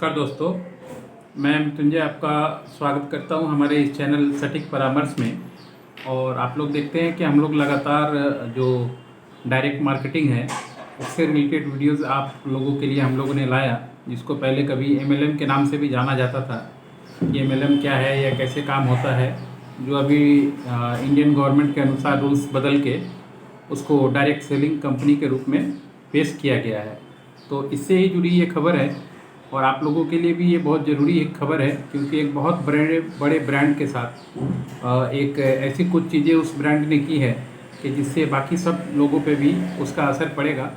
नमस्कार दोस्तों, मैं मृत्युंजय आपका स्वागत करता हूं हमारे इस चैनल सटीक परामर्श में। और आप लोग देखते हैं कि हम लोग लगातार जो डायरेक्ट मार्केटिंग है उससे रिलेटेड वीडियोस आप लोगों के लिए हम लोगों ने लाया, जिसको पहले कभी MLM के नाम से भी जाना जाता था कि MLM क्या है या कैसे काम होता है, जो अभी इंडियन गवर्नमेंट के अनुसार रूल्स बदल के उसको डायरेक्ट सेलिंग कंपनी के रूप में पेश किया गया है। तो इससे ही जुड़ी ये खबर है और आप लोगों के लिए भी ये बहुत ज़रूरी एक खबर है, क्योंकि एक बहुत बड़े ब्रांड के साथ एक ऐसी कुछ चीज़ें उस ब्रांड ने की है कि जिससे बाकी सब लोगों पे भी उसका असर पड़ेगा।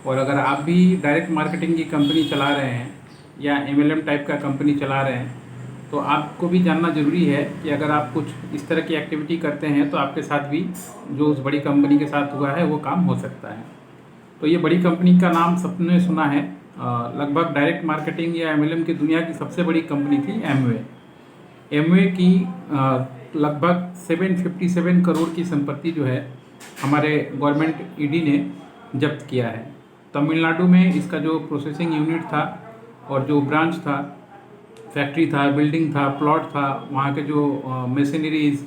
और अगर आप भी डायरेक्ट मार्केटिंग की कंपनी चला रहे हैं या MLM टाइप का कंपनी चला रहे हैं, तो आपको भी जानना ज़रूरी है कि अगर आप कुछ इस तरह की एक्टिविटी करते हैं तो आपके साथ भी जो उस बड़ी कंपनी के साथ हुआ है वो काम हो सकता है। तो ये बड़ी कंपनी का नाम सबने सुना है। लगभग डायरेक्ट मार्केटिंग या MLM की दुनिया की सबसे बड़ी कंपनी थी एमवे की लगभग 757 करोड़ की संपत्ति जो है हमारे गवर्नमेंट ED ने जब्त किया है। तमिलनाडु में इसका जो प्रोसेसिंग यूनिट था और जो ब्रांच था, फैक्ट्री था, बिल्डिंग था, प्लॉट था, वहाँ के जो मशीनरीज,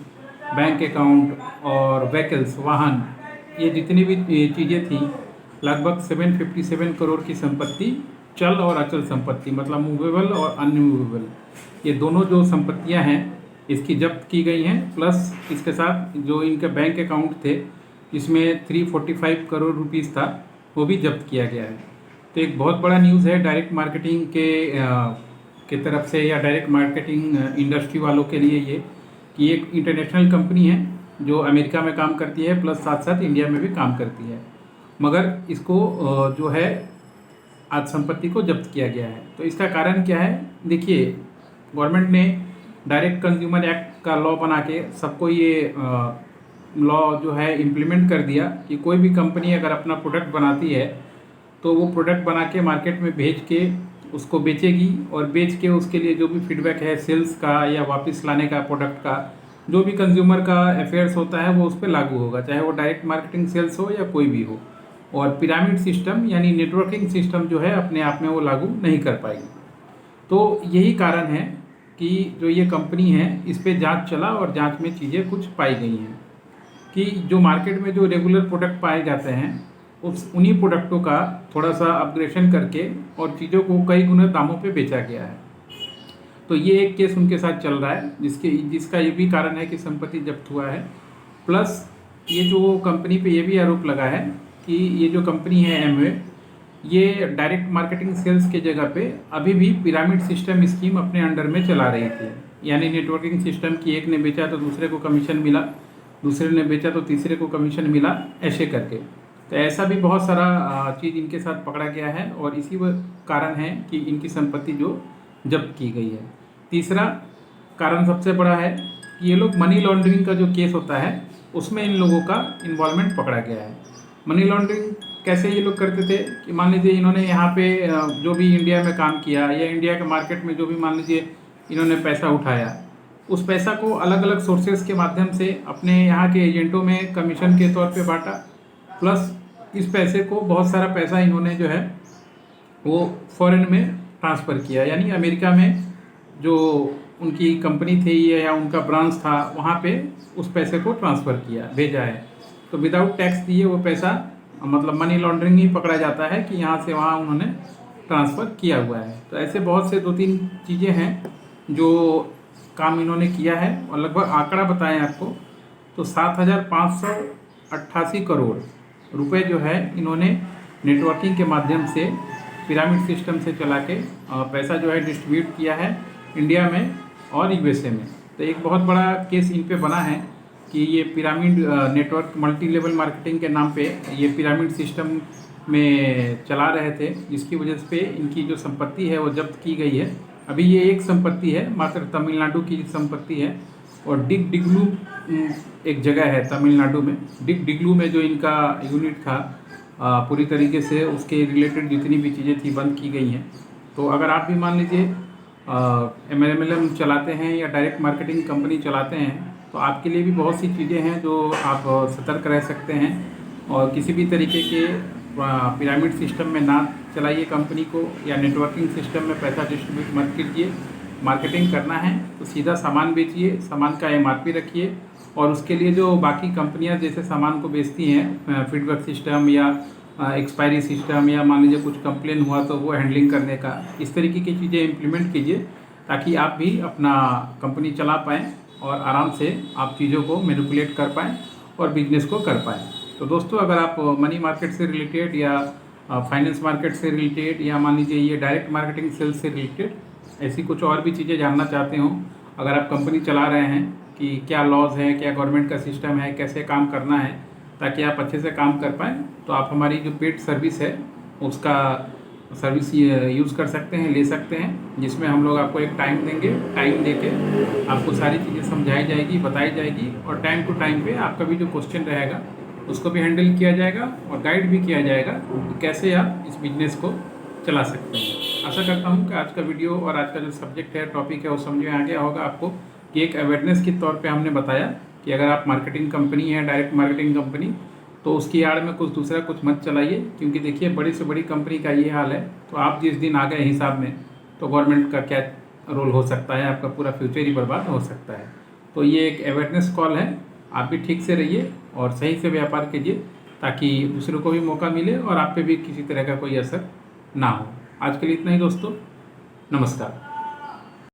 बैंक अकाउंट और व्हीकल्स, वाहन, ये जितनी भी चीज़ें थी, लगभग 757 करोड़ की संपत्ति, चल और अचल संपत्ति मतलब मूवेबल और अनमूवेबल, ये दोनों जो संपत्तियां हैं इसकी जब्त की गई हैं। प्लस इसके साथ जो इनके बैंक अकाउंट थे इसमें 345 करोड़ रुपीस था, वो भी जब्त किया गया है। तो एक बहुत बड़ा न्यूज़ है डायरेक्ट मार्केटिंग के तरफ से या डायरेक्ट मार्केटिंग इंडस्ट्री वालों के लिए ये, कि एक इंटरनेशनल कंपनी है जो अमेरिका में काम करती है, प्लस साथ साथ इंडिया में भी काम करती है, मगर इसको जो है आज संपत्ति को जब्त किया गया है। तो इसका कारण क्या है? देखिए, गवर्नमेंट ने डायरेक्ट कंज्यूमर एक्ट का लॉ बना के सबको ये लॉ जो है इम्प्लीमेंट कर दिया कि कोई भी कंपनी अगर अपना प्रोडक्ट बनाती है तो वो प्रोडक्ट बना के मार्केट में भेज के उसको बेचेगी, और बेच के उसके लिए जो भी फीडबैक है सेल्स का या वापस लाने का प्रोडक्ट का, जो भी कंज्यूमर का अफेयर्स होता है वो उस पर लागू होगा, चाहे वो डायरेक्ट मार्केटिंग सेल्स हो या कोई भी हो। और पिरामिड सिस्टम यानी नेटवर्किंग सिस्टम जो है अपने आप में वो लागू नहीं कर पाएगी। तो यही कारण है कि जो ये कंपनी है इस पर जांच चला और जांच में चीज़ें कुछ पाई गई हैं कि जो मार्केट में जो रेगुलर प्रोडक्ट पाए जाते हैं उन्हीं प्रोडक्टों का थोड़ा सा अपग्रेडेशन करके और चीज़ों को कई गुना दामों पे बेचा गया है। तो ये एक केस उनके साथ चल रहा है जिसका ये भी कारण है कि संपत्ति जब्त हुआ है। प्लस ये जो कंपनी पे ये भी आरोप लगा है कि ये जो कंपनी है एमवे, ये डायरेक्ट मार्केटिंग सेल्स के जगह पे अभी भी पिरामिड सिस्टम स्कीम अपने अंडर में चला रही थी, यानी नेटवर्किंग सिस्टम की एक ने बेचा तो दूसरे को कमीशन मिला, दूसरे ने बेचा तो तीसरे को कमीशन मिला, ऐसे करके। तो ऐसा भी बहुत सारा चीज़ इनके साथ पकड़ा गया है और इसी कारण है कि इनकी संपत्ति जो जब्त की गई है। तीसरा कारण सबसे बड़ा है कि ये लोग मनी लॉन्ड्रिंग का जो केस होता है उसमें इन लोगों का इन्वॉल्वमेंट पकड़ा गया है। मनी लॉन्ड्रिंग कैसे ये लोग करते थे कि मान लीजिए इन्होंने यहाँ पे जो भी इंडिया में काम किया या इंडिया के मार्केट में जो भी मान लीजिए इन्होंने पैसा उठाया, उस पैसा को अलग अलग सोर्सेज के माध्यम से अपने यहाँ के एजेंटों में कमीशन के तौर पे बांटा। प्लस इस पैसे को बहुत सारा पैसा इन्होंने जो है वो फॉरेन में ट्रांसफ़र किया, यानी अमेरिका में जो उनकी कंपनी थी या उनका ब्रांच था वहाँ पे उस पैसे को ट्रांसफ़र किया, भेजा है। तो विदाउट टैक्स दिए वो पैसा, मतलब मनी लॉन्ड्रिंग ही पकड़ा जाता है कि यहाँ से वहाँ उन्होंने ट्रांसफ़र किया हुआ है। तो ऐसे बहुत से 2-3 चीज़ें हैं जो काम इन्होंने किया है। और लगभग आंकड़ा बताएं आपको तो 7,588 करोड़ रुपए जो है इन्होंने नेटवर्किंग के माध्यम से पिरामिड सिस्टम से चला के पैसा जो है डिस्ट्रीब्यूट किया है इंडिया में और USA में। तो एक बहुत बड़ा केस इन पे बना है कि ये pyramid network multi level marketing के नाम पे ये पिरामिड सिस्टम में चला रहे थे, जिसकी वजह से इनकी जो संपत्ति है वो जब्त की गई है। अभी ये एक संपत्ति है, मात्र तमिलनाडु की संपत्ति है। और डिगडिगलू एक जगह है तमिलनाडु में, डिगडिगलू में जो इनका यूनिट था पूरी तरीके से उसके रिलेटेड जितनी भी चीज़ें थी बंद की गई हैं। तो अगर आप भी मान लीजिए MLM चलाते हैं या डायरेक्ट मार्केटिंग कंपनी चलाते हैं तो आपके लिए भी बहुत सी चीज़ें हैं जो आप सतर्क रह सकते हैं और किसी भी तरीके के पिरामिड सिस्टम में ना चलाइए कंपनी को, या नेटवर्किंग सिस्टम में पैसा डिस्ट्रीब्यूट मत कीजिए। मार्केटिंग करना है तो सीधा सामान बेचिए, सामान का एमआरपी रखिए, और उसके लिए जो बाकी कंपनियां जैसे सामान को बेचती हैं, फीडबैक सिस्टम या एक्सपायरी सिस्टम, या मान लीजिए कुछ कंप्लेन हुआ तो वो हैंडलिंग करने का, इस तरीके की चीज़ें इम्प्लीमेंट कीजिए ताकि आप भी अपना कंपनी चला पाएँ और आराम से आप चीज़ों को मैनिपुलेट कर पाएँ और बिजनेस को कर पाएँ। तो दोस्तों, अगर आप मनी मार्केट से रिलेटेड या फाइनेंस मार्केट से रिलेटेड, या मान लीजिए ये डायरेक्ट मार्केटिंग सेल्स से रिलेटेड ऐसी कुछ और भी चीज़ें जानना चाहते हो, अगर आप कंपनी चला रहे हैं कि क्या लॉज है, क्या गवर्नमेंट का सिस्टम है, कैसे काम करना है ताकि आप अच्छे से काम कर पाएँ, तो आप हमारी जो पेड सर्विस है उसका सर्विस यूज़ कर सकते हैं, ले सकते हैं, जिसमें हम लोग आपको एक टाइम देंगे। टाइम देके आपको सारी चीज़ें समझाई जाएगी, बताई जाएगी, और टाइम टू टाइम पे आपका भी जो क्वेश्चन रहेगा उसको भी हैंडल किया जाएगा और गाइड भी किया जाएगा कि कैसे आप इस बिजनेस को चला सकते हैं। आशा करता हूँ कि आज का वीडियो और आज का जो सब्जेक्ट है, टॉपिक है, वो समझ में आ गया होगा आपको कि एक अवेयरनेस के तौर पे हमने बताया कि अगर आप मार्केटिंग कंपनी है, डायरेक्ट मार्केटिंग कंपनी, तो उसकी आड़ में कुछ दूसरा कुछ मत चलाइए, क्योंकि देखिए बड़ी से बड़ी कंपनी का ये हाल है, तो आप जिस दिन आ गए हिसाब में तो गवर्नमेंट का क्या रोल हो सकता है, आपका पूरा फ्यूचर ही बर्बाद हो सकता है। तो ये एक अवेयरनेस कॉल है, आप भी ठीक से रहिए और सही से व्यापार कीजिए ताकि दूसरों को भी मौका मिले और आप पे भी किसी तरह का कोई असर ना हो। आज के लिए इतना ही दोस्तों, नमस्कार।